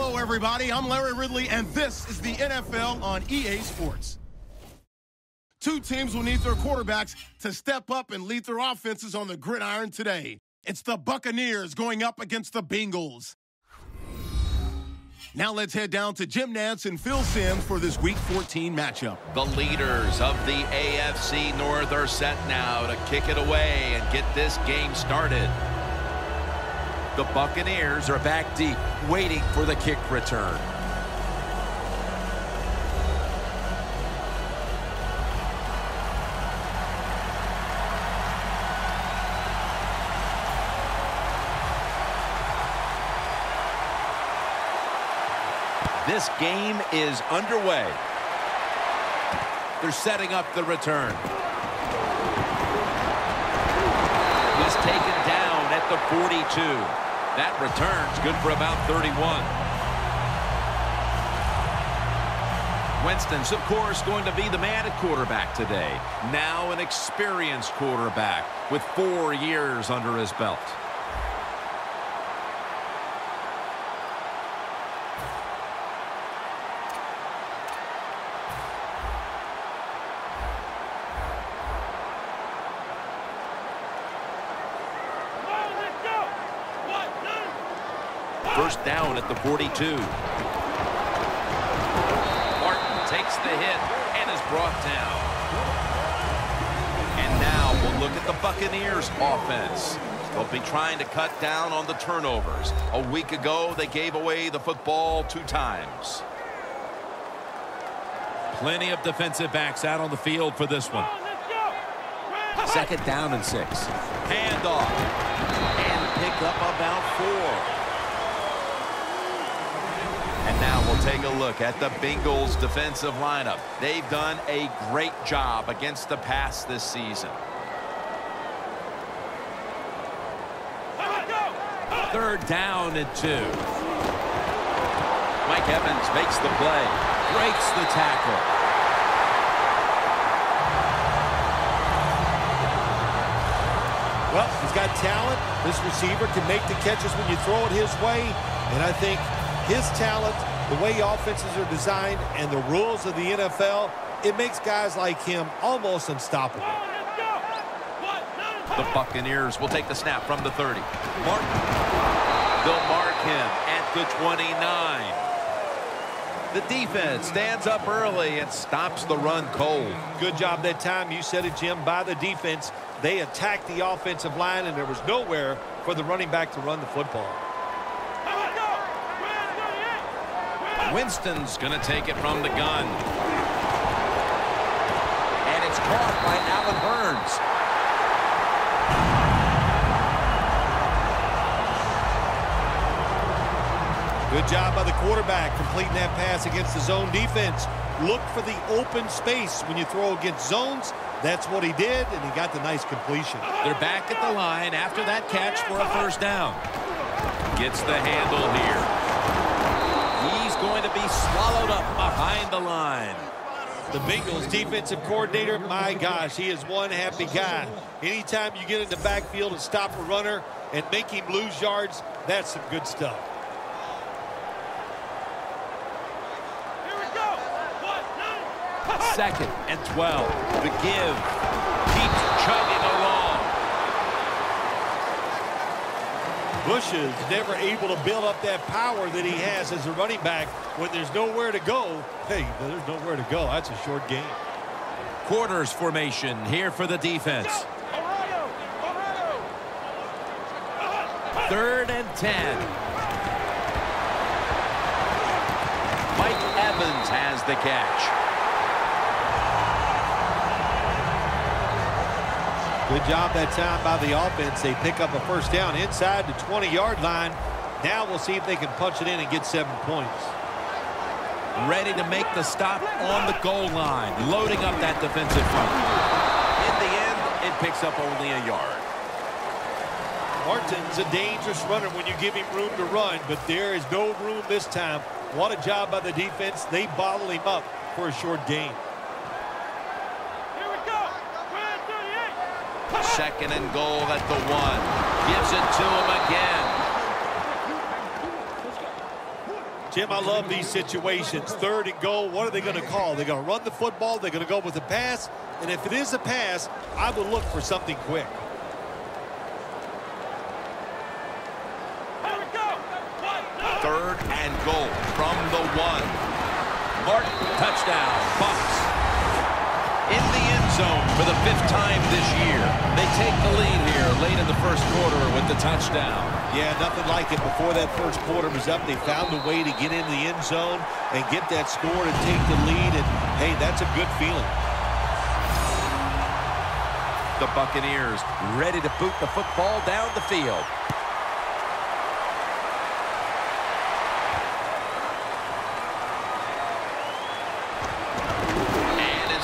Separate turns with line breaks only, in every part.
Hello, everybody. I'm Larry Ridley, and this is the NFL on EA Sports. Two teams will need their quarterbacks to step up and lead their offenses on the gridiron today. It's the Buccaneers going up against the Bengals. Now let's head down to Jim Nantz and Phil Simms for this Week 14 matchup.
The leaders of the AFC North are set now to kick it away and get this game started. The Buccaneers are back deep, waiting for the kick return. This game is underway. They're setting up the return. He's taken down at the 42. That return's good for about 31. Winston's, of course, going to be the man at quarterback today. Now an experienced quarterback with 4 years under his belt. First down at the 42. Martin takes the hit and is brought down. And now we'll look at the Buccaneers offense. They'll be trying to cut down on the turnovers. A week ago, they gave away the football 2 times. Plenty of defensive backs out on the field for this one. Second down and 6. Handoff. And pick up about 4. And now we'll take a look at the Bengals defensive lineup. They've done a great job against the pass this season. Third down and 2. Mike Evans makes the play, breaks the tackle.
Well, he's got talent. This receiver can make the catches when you throw it his way. And I think his talent, the way offenses are designed, and the rules of the NFL, it makes guys like him almost unstoppable.
The Buccaneers will take the snap from the 30. Martin. They'll mark him at the 29. The defense stands up early and stops the run cold.
Good job that time. You said it, Jim, by the defense. They attacked the offensive line, and there was nowhere for the running back to run the football.
Winston's going to take it from the gun. And it's caught by Allen Hurns.
Good job by the quarterback completing that pass against the zone defense. Look for the open space when you throw against zones. That's what he did, and he got the nice completion.
They're back at the line after that catch for a first down. Gets the handle here. He's going to be swallowed up behind the line.
The Bengals defensive coordinator, my gosh, he is one happy guy. Anytime you get in the backfield and stop a runner and make him lose yards, that's some good stuff.
Second and 12. The give keeps chugging along.
Bush is never able to build up that power that he has as a running back. When there's nowhere to go, hey, there's nowhere to go. That's a short game.
Quarters formation here for the defense. Third and 10. Mike Evans has the catch.
Good job that time by the offense. They pick up a first down inside the 20-yard line. Now we'll see if they can punch it in and get 7 points.
Ready to make the stop on the goal line. Loading up that defensive front. In the end, it picks up only a yard.
Martin's a dangerous runner when you give him room to run, but there is no room this time. What a job by the defense. They bottle him up for a short gain.
Second and goal at the 1. Gives it to him again.
Jim, I love these situations. 3rd and goal, what are they going to call? They're going to run the football, they're going to go with the pass, and if it is a pass, I would look for something quick.
Here we go. 3rd and goal from the 1. Martin, touchdown, Bucs. In the end zone for the 5th time this year. They take the lead here late in the first quarter with the touchdown.
Yeah, nothing like it. Before that first quarter was up, they found a way to get into the end zone and get that score and take the lead, and, hey, that's a good feeling.
The Buccaneers ready to boot the football down the field.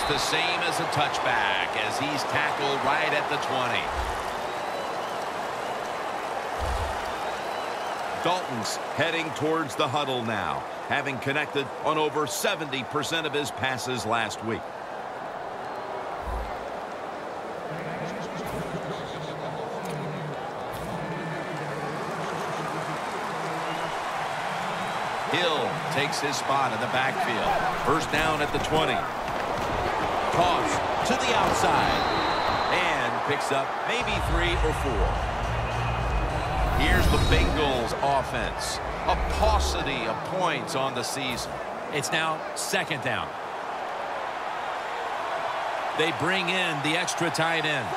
The same as a touchback as he's tackled right at the 20. Dalton's heading towards the huddle now, having connected on over 70% of his passes last week. Hill takes his spot in the backfield. First down at the 20. Toss to the outside and picks up maybe 3 or 4. Here's the Bengals offense. A paucity of points on the season. It's now 2nd down. They bring in the extra tight end.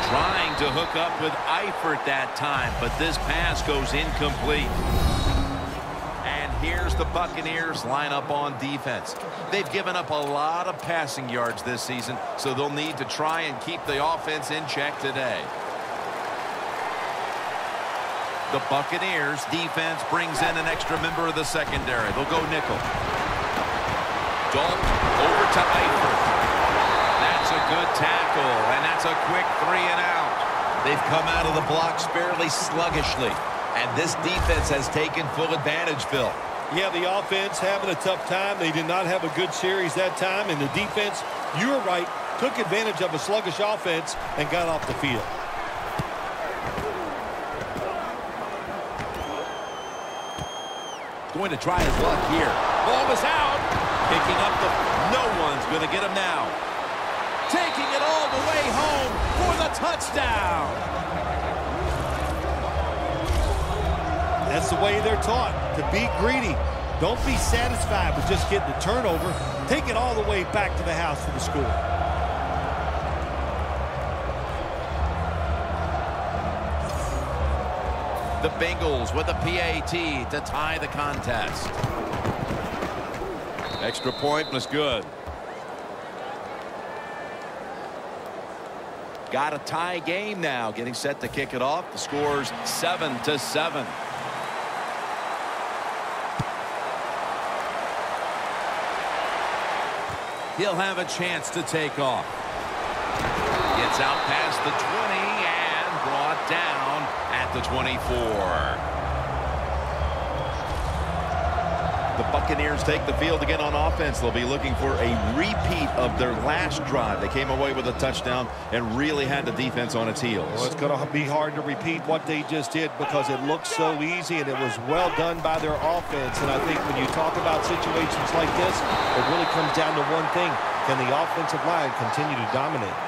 Trying to hook up with Eifert that time, but this pass goes incomplete. Here's the Buccaneers line up on defense. They've given up a lot of passing yards this season, so they'll need to try and keep the offense in check today. The Buccaneers defense brings in an extra member of the secondary. They'll go nickel. Dalton over to Eifert. That's a good tackle, and that's a quick 3 and out. They've come out of the blocks fairly sluggishly, and this defense has taken full advantage, Phil.
Yeah, the offense having a tough time. They did not have a good series that time, and the defense, you were right, took advantage of a sluggish offense and got off the field.
Going to try his luck here. Ball was out. Picking up the... No one's going to get him now. Taking it all the way home for the touchdown.
That's the way they're taught, to be greedy. Don't be satisfied with just getting the turnover. Take it all the way back to the house for the score.
The Bengals with a PAT to tie the contest. Extra point was good. Got a tie game now, getting set to kick it off. The score's 7-7. He'll have a chance to take off. Gets out past the 20 and brought down at the 24. The Buccaneers take the field again on offense. They'll be looking for a repeat of their last drive. They came away with a touchdown and really had the defense on its heels.
Well, it's going to be hard to repeat what they just did because it looked so easy and it was well done by their offense. And I think when you talk about situations like this, it really comes down to one thing. Can the offensive line continue to dominate?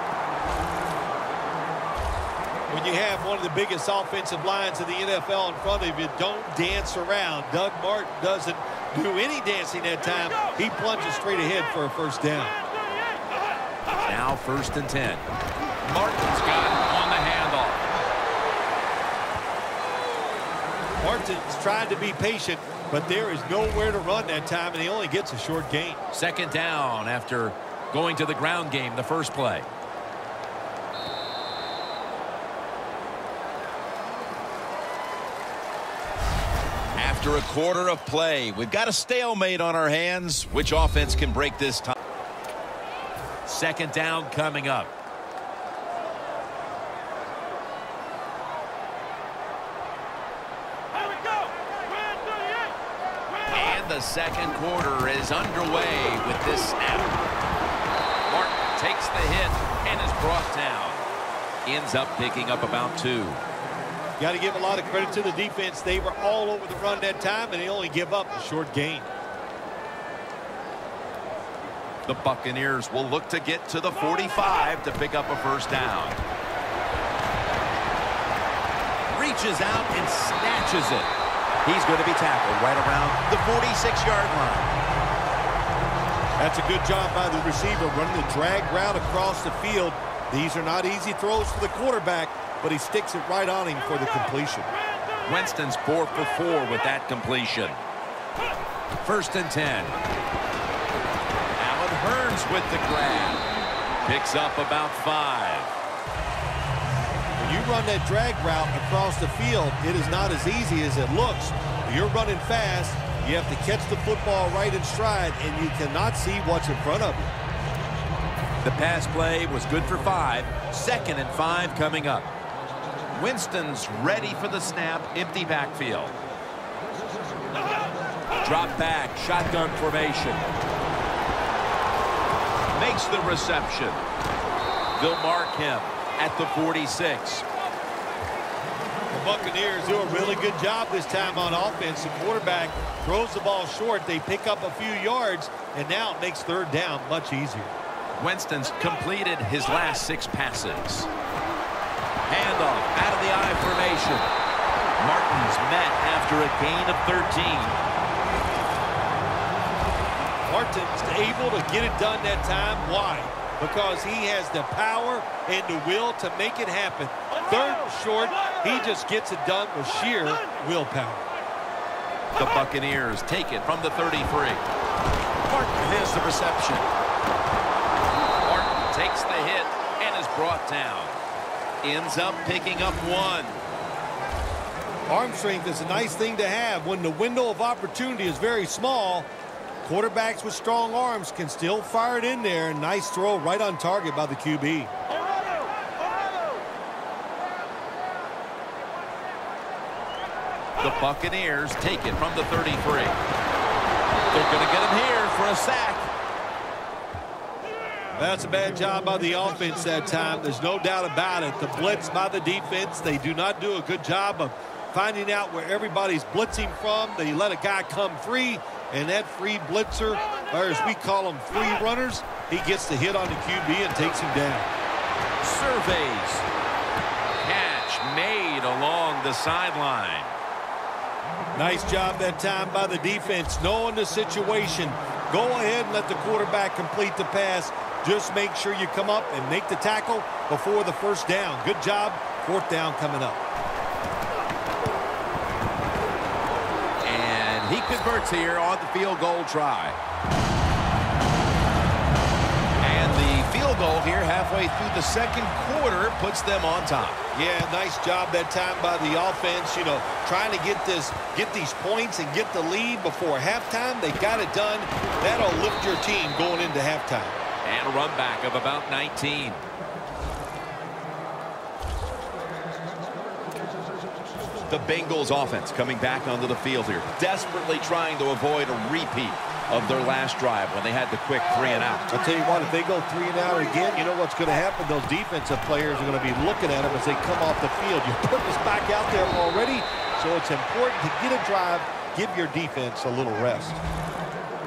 When you have one of the biggest offensive lines in the NFL in front of you, don't dance around. Doug Martin doesn't do any dancing that time. He plunges straight ahead for a first down.
Now 1st and 10. Martin's got it on the handoff.
Martin's trying to be patient, but there is nowhere to run that time, and he only gets a short gain.
2nd down after going to the ground game the first play. After a quarter of play, we've got a stalemate on our hands. Which offense can break this time? 2nd down coming up. And the second quarter is underway with this snap. Martin takes the hit and is brought down. Ends up picking up about 2.
Got to give a lot of credit to the defense. They were all over the run that time, and they only give up a short gain.
The Buccaneers will look to get to the 45 to pick up a first down. Reaches out and snatches it. He's going to be tackled right around the 46-yard line.
That's a good job by the receiver running the drag route across the field. These are not easy throws for the quarterback, but he sticks it right on him for the completion.
Winston's 4 for 4 with that completion. 1st and 10. Allen Hurns with the grab. Picks up about 5.
When you run that drag route across the field, it is not as easy as it looks. You're running fast. You have to catch the football right in stride, and you cannot see what's in front of you.
The pass play was good for 5. 2nd and 5 coming up. Winston's ready for the snap. Empty backfield. Drop back. Shotgun formation. Makes the reception. They'll mark him at the 46.
The Buccaneers do a really good job this time on offense. The quarterback throws the ball short. They pick up a few yards, and now it makes 3rd down much easier.
Winston's completed his last 6 passes. Handoff out of the I formation. Martin's met after a gain of 13.
Martin's able to get it done that time. Why? Because he has the power and the will to make it happen. 3rd and short, he just gets it done with sheer willpower.
The Buccaneers take it from the 33. Martin has the reception. Martin takes the hit and is brought down. Ends up picking up 1.
Arm strength is a nice thing to have when the window of opportunity is very small. Quarterbacks with strong arms can still fire it in there. Nice throw right on target by the QB.
The Buccaneers take it from the 33. They're going to get him here for a sack.
That's a bad job by the offense that time. There's no doubt about it. The blitz by the defense, they do not do a good job of finding out where everybody's blitzing from. They let a guy come free, and that free blitzer, or as we call them, free runners, he gets the hit on the QB and takes him down.
Surveys. Catch made along the sideline.
Nice job that time by the defense, knowing the situation. Go ahead and let the quarterback complete the pass. Just make sure you come up and make the tackle before the 1st down. Good job. 4th down coming up.
And he converts here on the field goal try. And the field goal here halfway through the 2nd quarter puts them on top.
Yeah, nice job that time by the offense. You know, trying to get these points and get the lead before halftime. They got it done. That'll lift your team going into halftime.
And a run back of about 19. The Bengals offense coming back onto the field here, desperately trying to avoid a repeat of their last drive when they had the quick 3 and out.
I'll tell you what, if they go 3 and out again, you know what's going to happen? Those defensive players are going to be looking at them as they come off the field. You put this back out there already, so it's important to get a drive, give your defense a little rest.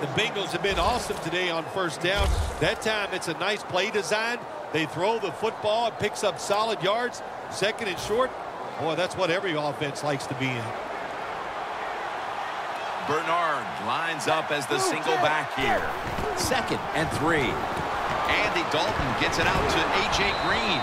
The Bengals have been awesome today on 1st down. That time, it's a nice play design. They throw the football. It picks up solid yards. 2nd and short. Boy, that's what every offense likes to be in.
Bernard lines up as the single back here. 2nd and 3. Andy Dalton gets it out to A.J. Green.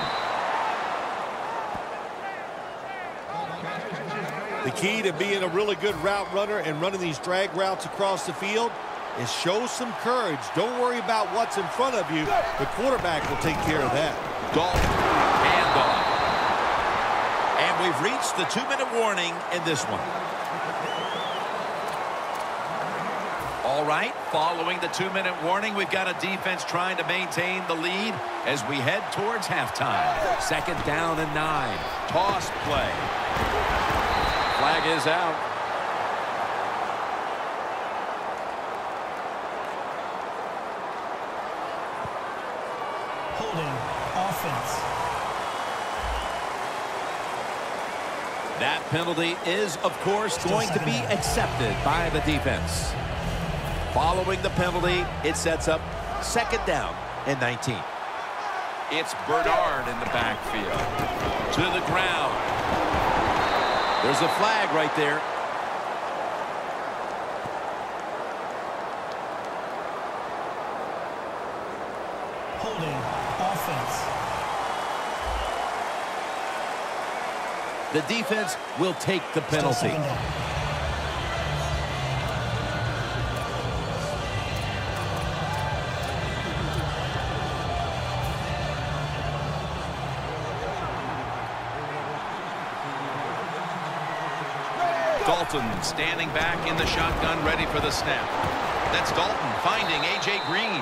The key to being a really good route runner and running these drag routes across the field is show some courage. Don't worry about what's in front of you. The quarterback will take care of that.
Dalton, handoff. And we've reached the 2-minute warning in this one. All right, following the 2-minute warning, we've got a defense trying to maintain the lead as we head towards halftime. 2nd down and 9. Toss play. Flag is out.
Holding offense.
That penalty is, of course, going to be accepted by the defense. Following the penalty, it sets up 2nd down and 19. It's Bernard in the backfield. To the ground. There's a flag right there.
Holding offense.
The defense will take the penalty. Dalton standing back in the shotgun, ready for the snap. That's Dalton finding A.J. Green.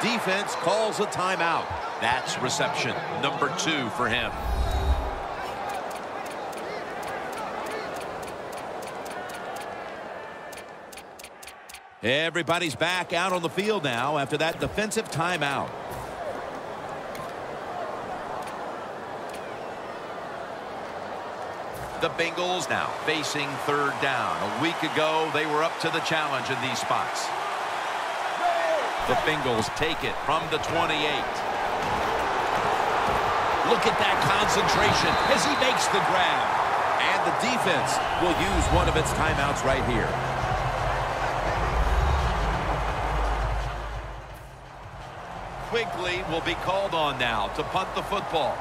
Defense calls a timeout. That's reception number 2 for him. Everybody's back out on the field now after that defensive timeout. The Bengals now facing 3rd down. A week ago, they were up to the challenge in these spots. The Bengals take it from the 28. Look at that concentration as he makes the grab. And the defense will use one of its timeouts right here. Quigley will be called on now to punt the football.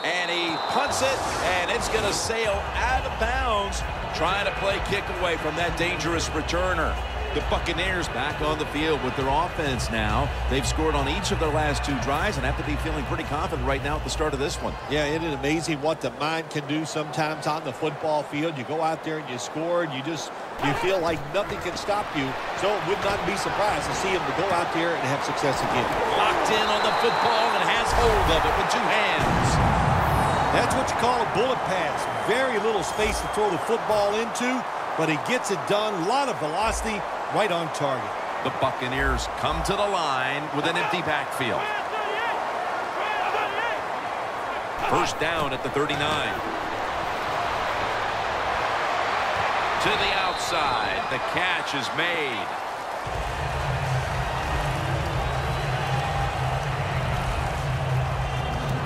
And he punts it, and it's going to sail out of bounds, trying to play kick away from that dangerous returner. The Buccaneers back on the field with their offense now. They've scored on each of their last 2 drives and have to be feeling pretty confident right now at the start of this one.
Yeah, it is amazing what the mind can do sometimes on the football field. You go out there and you score, and you feel like nothing can stop you. So it would not be surprised to see him to go out there and have success again.
Locked in on the football and has hold of it with 2 hands.
That's what you call a bullet pass. Very little space to throw the football into, but he gets it done. A lot of velocity, right on target.
The Buccaneers come to the line with an empty backfield. 1st down at the 39. To the outside. The catch is made.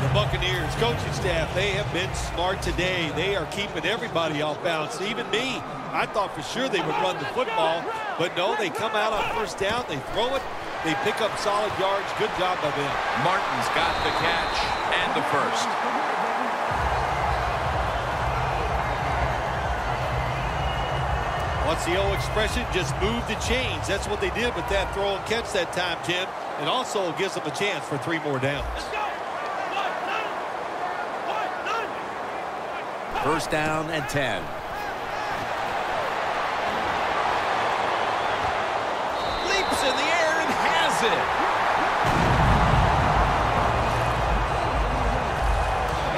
The Buccaneers coaching staff, they have been smart today. They are keeping everybody off balance, even me. I thought for sure they would run the football, but no, they come out on 1st down, they throw it, they pick up solid yards. Good job by them.
Martin's got the catch and the 1st.
What's the old expression? Just move the chains. That's what they did with that throw and catch that time, Tim. And also gives them a chance for 3 more downs.
1st down and 10. Leaps in the air and has it.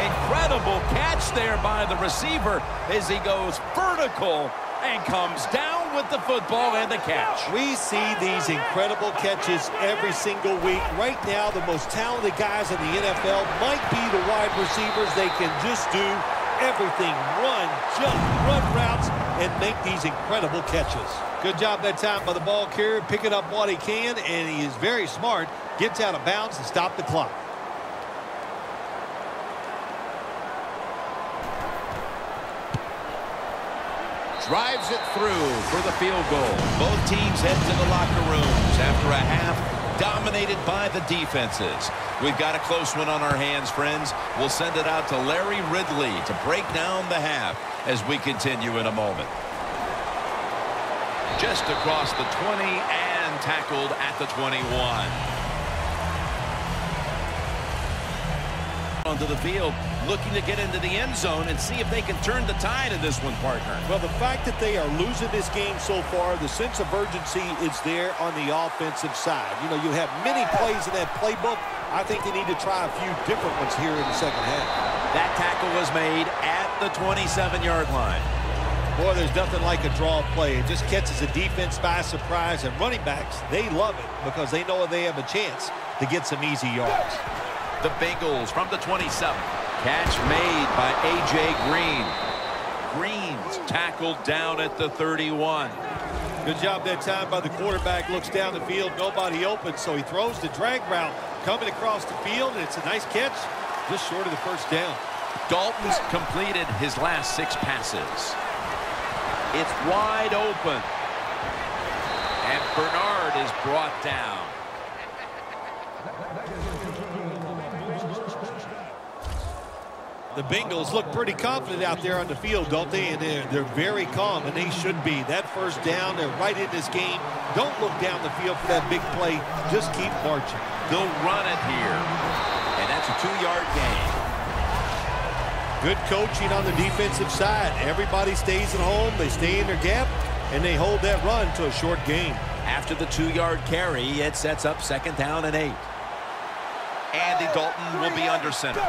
Incredible catch there by the receiver as he goes vertical and comes down with the football and the catch.
We see these incredible catches every single week. Right now, the most talented guys in the NFL might be the wide receivers. They can just do everything. Run, jump, run routes, and make these incredible catches. Good job that time by the ball carrier, picking up what he can, and he is very smart. Gets out of bounds and stop the clock.
Drives it through for the field goal. Both teams head to the locker rooms after a half dominated by the defenses. We've got a close one on our hands, friends. We'll send it out to Larry Ridley to break down the half as we continue in a moment. Just across the 20 and tackled at the 21. Onto the field, looking to get into the end zone and see if they can turn the tide in this one, partner.
Well, the fact that they are losing this game so far, the sense of urgency is there on the offensive side. You know, you have many plays in that playbook. I think they need to try a few different ones here in the 2nd half.
That tackle was made at the 27-yard line.
Boy, there's nothing like a draw play. It just catches the defense by surprise, and running backs, they love it because they know they have a chance to get some easy yards.
The Bengals from the 27. Catch made by A.J. Green. Green's tackled down at the 31.
Good job that time by the quarterback. Looks down the field, nobody open, so he throws the drag route coming across the field, and it's a nice catch just short of the first down.
Dalton's completed his last 6 passes. It's wide open. And Bernard is brought down.
The Bengals look pretty confident out there on the field, don't they? And they're very calm, and they should be. That first down, they're right in this game. Don't look down the field for that big play. Just keep marching.
They'll run it here. And that's a 2-yard gain.
Good coaching on the defensive side. Everybody stays at home. They stay in their gap, and they hold that run to a short gain.
After the 2-yard carry, it sets up 2nd down and 8. Andy Dalton will be under center.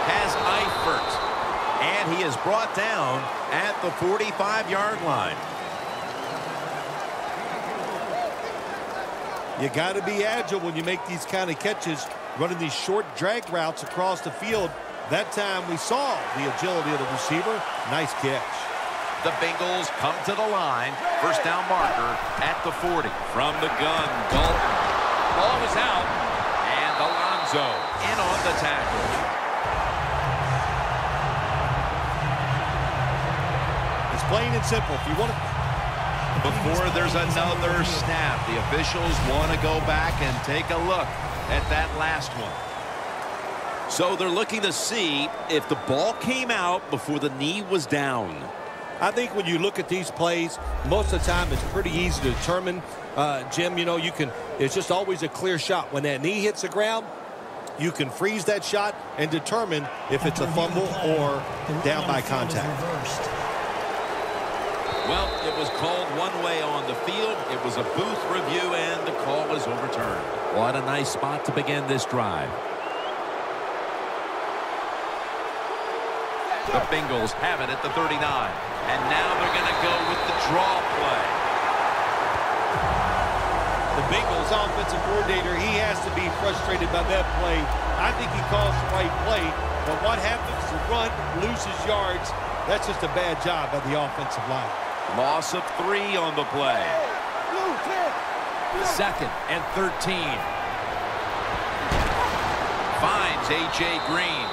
Has Eifert. And he is brought down at the 45-yard line.
You got to be agile when you make these kind of catches, running these short drag routes across the field. That time we saw the agility of the receiver. Nice catch.
The Bengals come to the line. First down marker at the 40. From the gun, Dalton. Ball was out. And Alonzo in on the tackle.
It's plain and simple. If you want to...
Before there's another snap, the officials want to go back and take a look at that last one. So they're looking to see if the ball came out before the knee was down.
I think when you look at these plays, most of the time it's pretty easy to determine, Jim, you know, it's just always a clear shot. When that knee hits the ground, you can freeze that shot and determine if it's a fumble or down by contact.
Well, it was called one way on the field. It was a booth review, and the call was overturned. What a nice spot to begin this drive. The Bengals have it at the 39. And now they're going to go with the draw play.
The Bengals offensive coordinator, he has to be frustrated by that play. I think he calls the right play, but what happens? The run loses yards. That's just a bad job by the offensive line.
Loss of 3 on the play. 2nd and 13. Finds A.J. Green.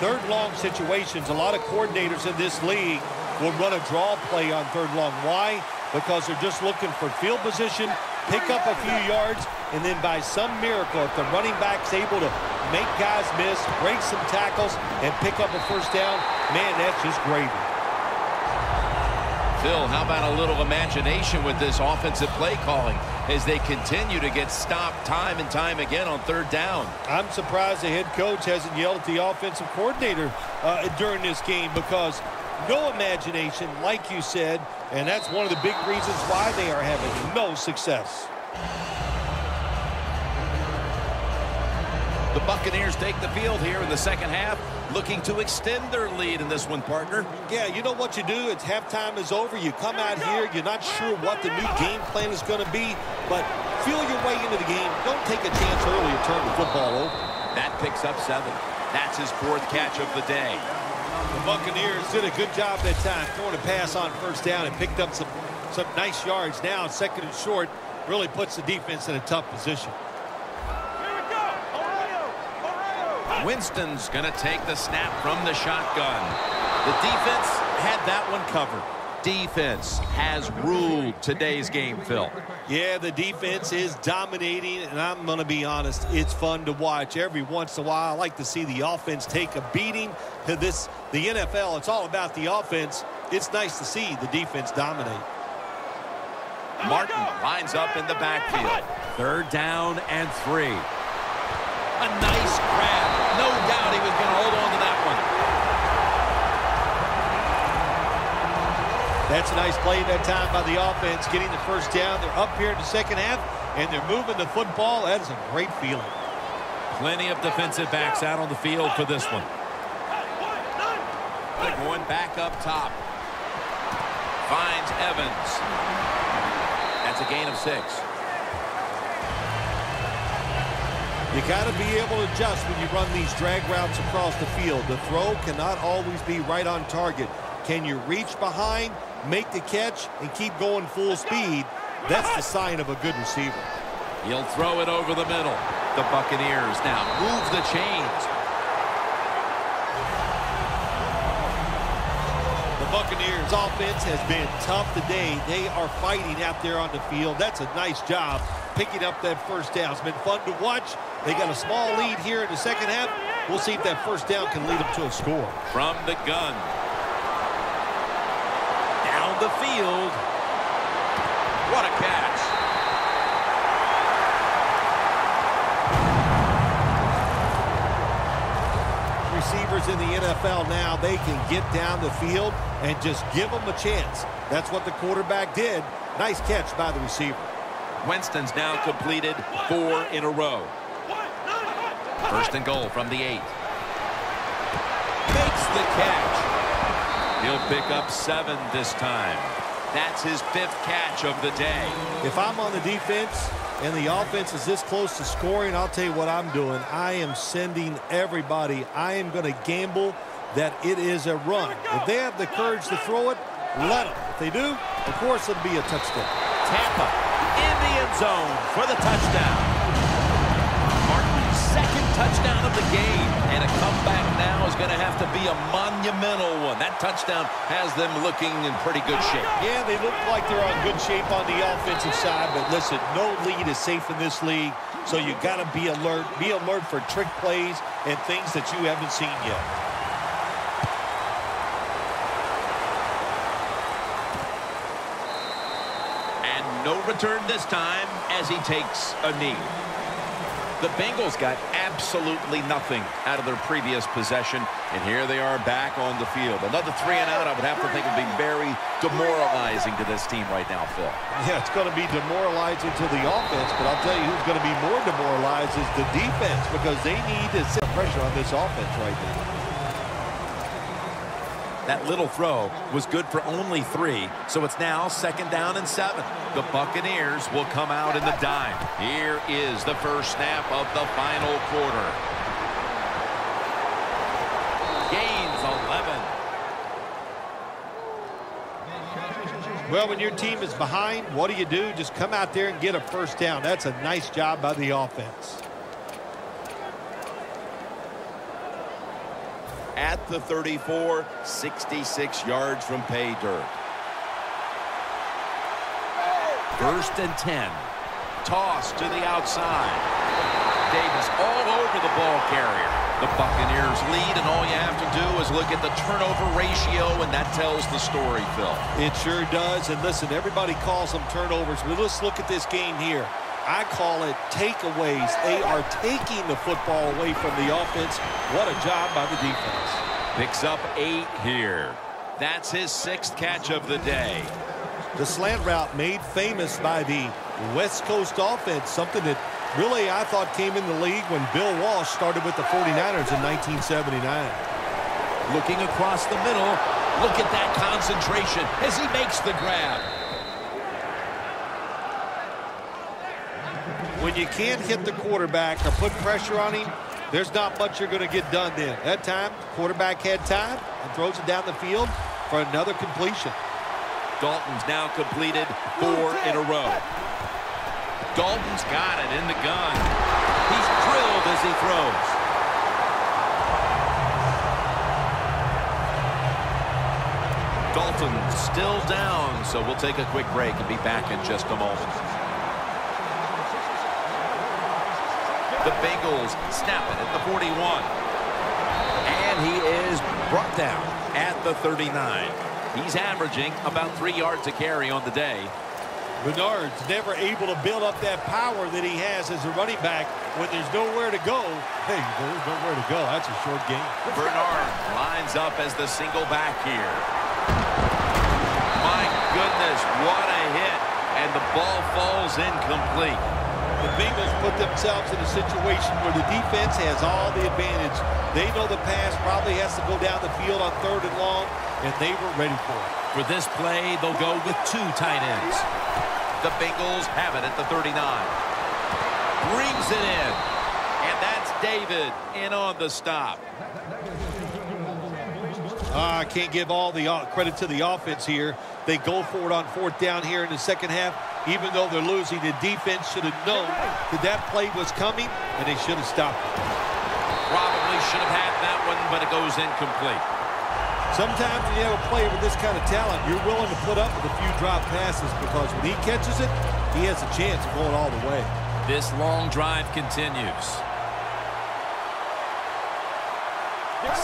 3rd long situations, a lot of coordinators in this league will run a draw play on 3rd long. Why? Because they're just looking for field position, pick up a few yards, and then by some miracle, if the running back's able to make guys miss, break some tackles, and pick up a first down, man, that's just gravy.
Phil, how about a little imagination with this offensive play calling as they continue to get stopped time and time again on 3rd down?
I'm surprised the head coach hasn't yelled at the offensive coordinator during this game, because no imagination, like you said, and that's one of the big reasons why they are having no success.
The Buccaneers take the field here in the 2nd half, looking to extend their lead in this one, partner.
Yeah, you know what you do? It's halftime is over. You come out here, you're not sure what the new game plan is going to be, but feel your way into the game. Don't take a chance early and turn the football over.
That picks up 7. That's his 4th catch of the day.
The Buccaneers did a good job that time, throwing a pass on 1st down and picked up some nice yards. Now 2nd and short really puts the defense in a tough position.
Winston's going to take the snap from the shotgun. The defense had that one covered. Defense has ruled today's game, Phil.
Yeah, the defense is dominating, and I'm going to be honest, it's fun to watch. Every once in a while, I like to see the offense take a beating. The NFL, it's all about the offense. It's nice to see the defense dominate.
Martin lines up in the backfield. 3rd down and 3. A nice grab. No doubt he was going to hold on to that one.
That's a nice play that time by the offense, getting the 1st down. They're up here in the 2nd half, and they're moving the football. That is a great feeling.
Plenty of defensive backs out on the field for this one. They're going back up top. Finds Evans. That's a gain of 6.
You got to be able to adjust when you run these drag routes across the field. The throw cannot always be right on target. Can you reach behind, make the catch, and keep going full speed? That's the sign of a good receiver.
He'll throw it over the middle. The Buccaneers now move the chains.
The Buccaneers offense has been tough today. They are fighting out there on the field. That's a nice job picking up that first down. It's been fun to watch. They got a small lead here in the second half. We'll see if that first down can lead them to a score.
From the gun. Down the field. What a catch.
Receivers in the NFL now, they can get down the field and just give them a chance. That's what the quarterback did. Nice catch by the receiver.
Winston's now completed 4 in a row. First and goal from the 8. Makes the catch. He'll pick up 7 this time. That's his 5th catch of the day.
If I'm on the defense and the offense is this close to scoring, I'll tell you what I'm doing. I am sending everybody. I am going to gamble that it is a run. If they have the courage to throw it, let them. If they do, of course it'll be a touchdown.
Tampa in the end zone for the touchdown. Martin's 2nd touchdown of the game. And a comeback now is going to have to be a monumental one. That touchdown has them looking in pretty good shape.
Yeah, they look like they're on good shape on the offensive side. But listen, no lead is safe in this league. So you got to be alert. Be alert for trick plays and things that you haven't seen yet.
No return this time as he takes a knee. The Bengals got absolutely nothing out of their previous possession, and here they are back on the field. Another 3 and out, I would have to think, would be very demoralizing to this team right now, Phil.
Yeah, it's going to be demoralizing to the offense, but I'll tell you who's going to be more demoralized is the defense, because they need to set pressure on this offense right now.
That little throw was good for only 3, so it's now 2nd down and 7. The Buccaneers will come out in the dime. Here is the first snap of the final quarter. Gains 11.
Well, when your team is behind, what do? Just come out there and get a first down. That's a nice job by the offense.
At the 34, 66 yards from pay dirt. 1st and 10. Toss to the outside. Davis all over the ball carrier. The Buccaneers lead, and all you have to do is look at the turnover ratio, and that tells the story, Phil.
It sure does. And listen, everybody calls them turnovers, but let's look at this game here. I call it takeaways. They are taking the football away from the offense. What a job by the defense.
Picks up 8 here. That's his 6th catch of the day.
The slant route made famous by the West Coast offense, something that really I thought came in the league when Bill Walsh started with the 49ers in 1979.
Looking across the middle. Look at that concentration as he makes the grab.
When you can't hit the quarterback or put pressure on him, there's not much you're going to get done then. That time, quarterback had time and throws it down the field for another completion.
Dalton's now completed 4 in a row. Dalton's got it in the gun. He's drilled as he throws. Dalton still down, so we'll take a quick break and be back in just a moment. The Bengals snap it at the 41. And he is brought down at the 39. He's averaging about 3 yards a carry on the day.
Bernard's never able to build up that power that he has as a running back when there's nowhere to go. Hey, there's nowhere to go. That's a short game.
Bernard lines up as the single back here. My goodness, what a hit. And the ball falls incomplete.
The Bengals put themselves in a situation where the defense has all the advantage. They know the pass probably has to go down the field on 3rd and long, and they were ready for it.
For this play, they'll go with 2 tight ends. The Bengals have it at the 39. Brings it in. And that's David in on the stop.
I can't give all the credit to the offense here. They go for it on 4th down here in the second half. Even though they're losing, the defense should have known that play was coming, and they should have stopped it.
Probably should have had that one, but it goes incomplete.
Sometimes when you have a player with this kind of talent, you're willing to put up with a few drop passes because when he catches it, he has a chance of going all the way.
This long drive continues.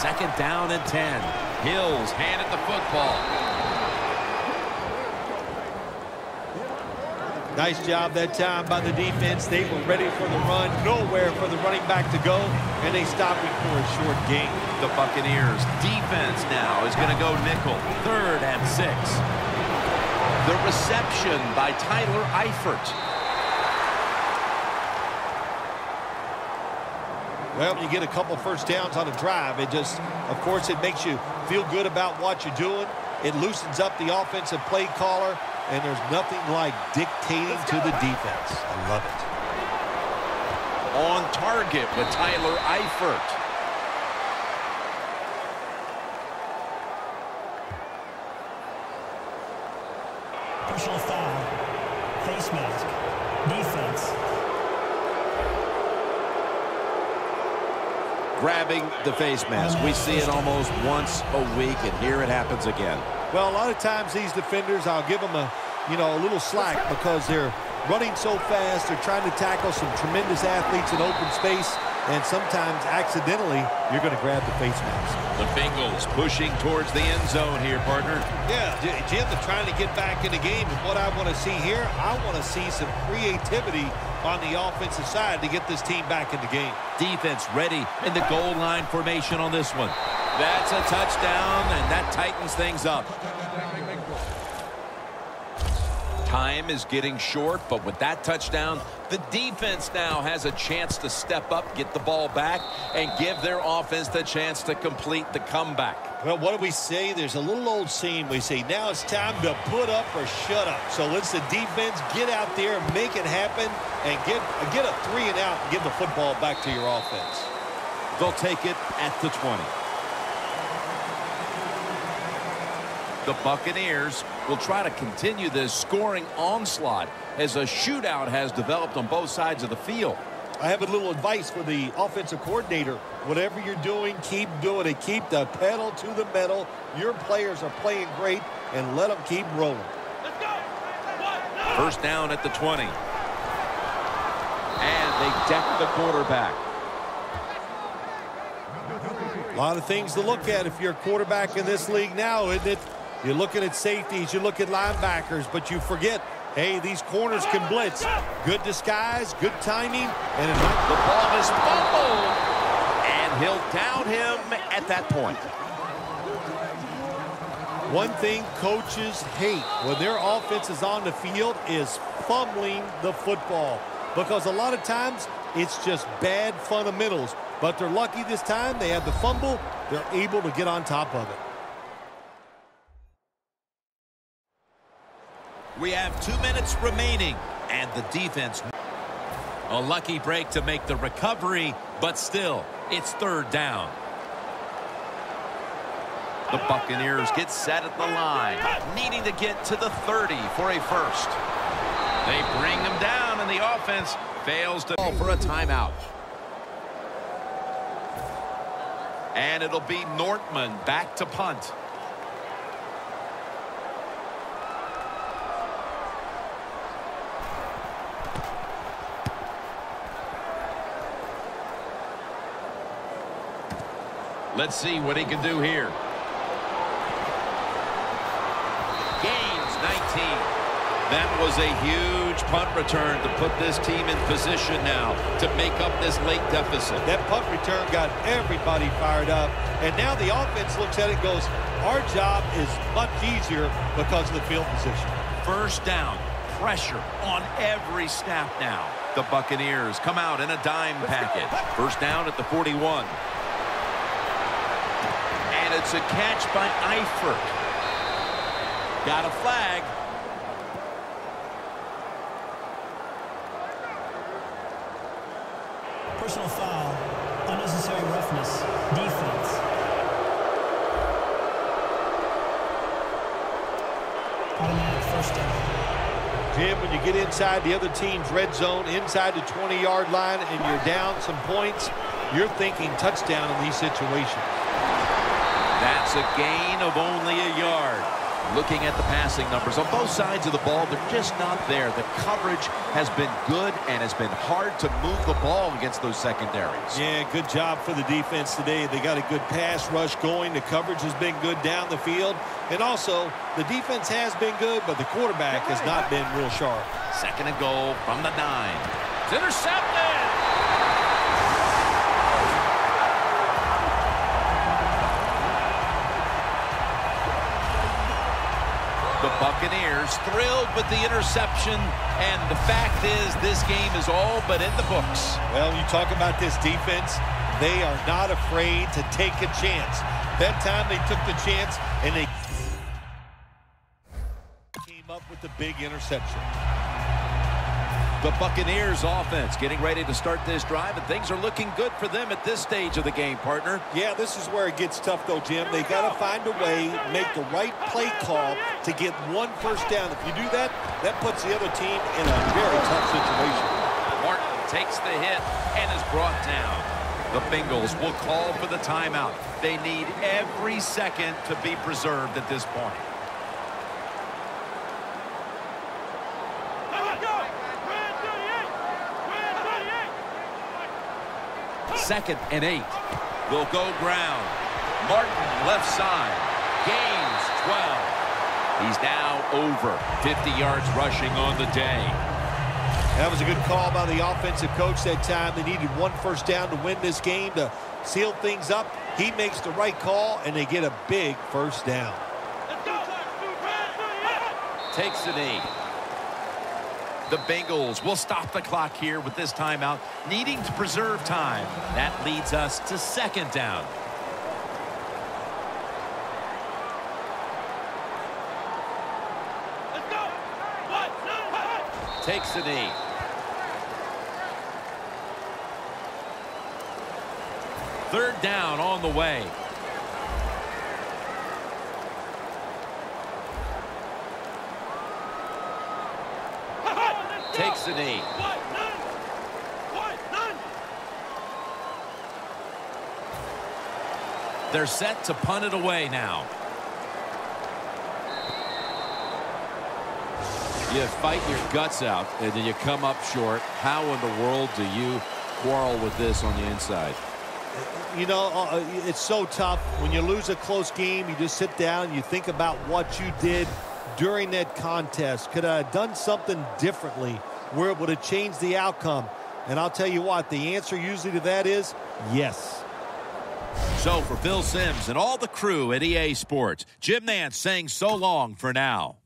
2nd down and 10. Hills handed the football.
Nice job that time by the defense. They were ready for the run. Nowhere for the running back to go, and they stopped it for a short gain.
The Buccaneers defense now is going to go nickel. 3rd and 6. The reception by Tyler Eifert.
Well, when you get a couple first downs on a drive, it just, of course, it makes you feel good about what you're doing. It loosens up the offensive play caller, and there's nothing like dictating to the defense. I love it.
On target with Tyler Eifert.
Personal foul. Face mask. Defense.
Grabbing the face mask. We see it almost once a week, and here it happens again.
Well, a lot of times these defenders, I'll give them a little slack because they're running so fast. They're trying to tackle some tremendous athletes in open space, and sometimes accidentally you're going to grab the face mask.
The Bengals pushing towards the end zone here, partner.
Yeah, Jim, they're trying to get back in the game, and what I want to see here, I want to see some creativity on the offensive side to get this team back in the game.
Defense ready in the goal line formation on this one. That's a touchdown, and that tightens things up. Time is getting short, but with that touchdown, the defense now has a chance to step up, get the ball back, and give their offense the chance to complete the comeback.
Well, what do we say? There's a little old saying. We say, now it's time to put up or shut up. So let's the defense get out there and make it happen and get a 3 and out and give the football back to your offense.
They'll take it at the 20. The Buccaneers will try to continue this scoring onslaught as a shootout has developed on both sides of the field.
I have a little advice for the offensive coordinator. Whatever you're doing, keep doing it. Keep the pedal to the metal. Your players are playing great, and let them keep rolling.
Let's go.
1st down at the 20. And they deck the quarterback.
A lot of things to look at if you're a quarterback in this league now, isn't it? You're looking at safeties, you look at linebackers, but you forget, hey, these corners can blitz. Good disguise, good timing, and
the ball is fumbled, and he'll down him at that point.
One thing coaches hate when their offense is on the field is fumbling the football, because a lot of times it's just bad fundamentals, but they're lucky this time. They have the fumble. They're able to get on top of it.
We have 2 minutes remaining, and the defense. A lucky break to make the recovery, but still, it's 3rd down. The Buccaneers get set at the line, needing to get to the 30 for a first. They bring them down, and the offense fails to call for a timeout. And it'll be Nortman back to punt. Let's see what he can do here. Gains 19. That was a huge punt return to put this team in position now to make up this late deficit.
That punt return got everybody fired up. And now the offense looks at it and goes, our job is much easier because of the field position.
1st down. Pressure on every snap now. The Buccaneers come out in a dime package. First down at the 41. And it's a catch by Eifert. Got a flag.
Personal foul. Unnecessary roughness. Defense. Automatic first down.
Jim, when you get inside the other team's red zone, inside the 20-yard line, and you're down some points, you're thinking touchdown in these situations.
That's a gain of only a yard. Looking at the passing numbers on both sides of the ball, they're just not there. The coverage has been good and has been hard to move the ball against those secondaries.
Yeah, good job for the defense today. They got a good pass rush going. The coverage has been good down the field. And also, the defense has been good, but the quarterback has not been real sharp.
Second and goal from the 9. It's intercepted! The Buccaneers thrilled with the interception, and the fact is this game is all but in the books.
Well, you talk about this defense, they are not afraid to take a chance. That time they took the chance, and they came up with the big interception.
The Buccaneers offense getting ready to start this drive, and things are looking good for them at this stage of the game, partner.
Yeah, this is where it gets tough, though, Jim. They got to find a way, make the right play call to get one first down. If you do that, that puts the other team in a very tough situation.
Martin takes the hit and is brought down. The Bengals will call for the timeout. They need every second to be preserved at this point. Second and 8. They'll go ground. Martin left side. Gains 12. He's now over 50 yards rushing on the day.
That was a good call by the offensive coach that time. They needed one first down to win this game to seal things up. He makes the right call, and they get a big first down.
Takes a knee. The Bengals will stop the clock here with this timeout, needing to preserve time. That leads us to second down. Takes a knee. Third down on the way. Takes the knee. They're set to punt it away now. You fight your guts out, and then you come up short. How in the world do you quarrel with this on the inside?
You know, it's so tough. When you lose a close game, you just sit down and you think about what you did during that contest. Could I have done something differently where it would have changed the outcome? And I'll tell you what, the answer usually to that is yes.
So for Phil Simms and all the crew at EA Sports, Jim Nance saying so long for now.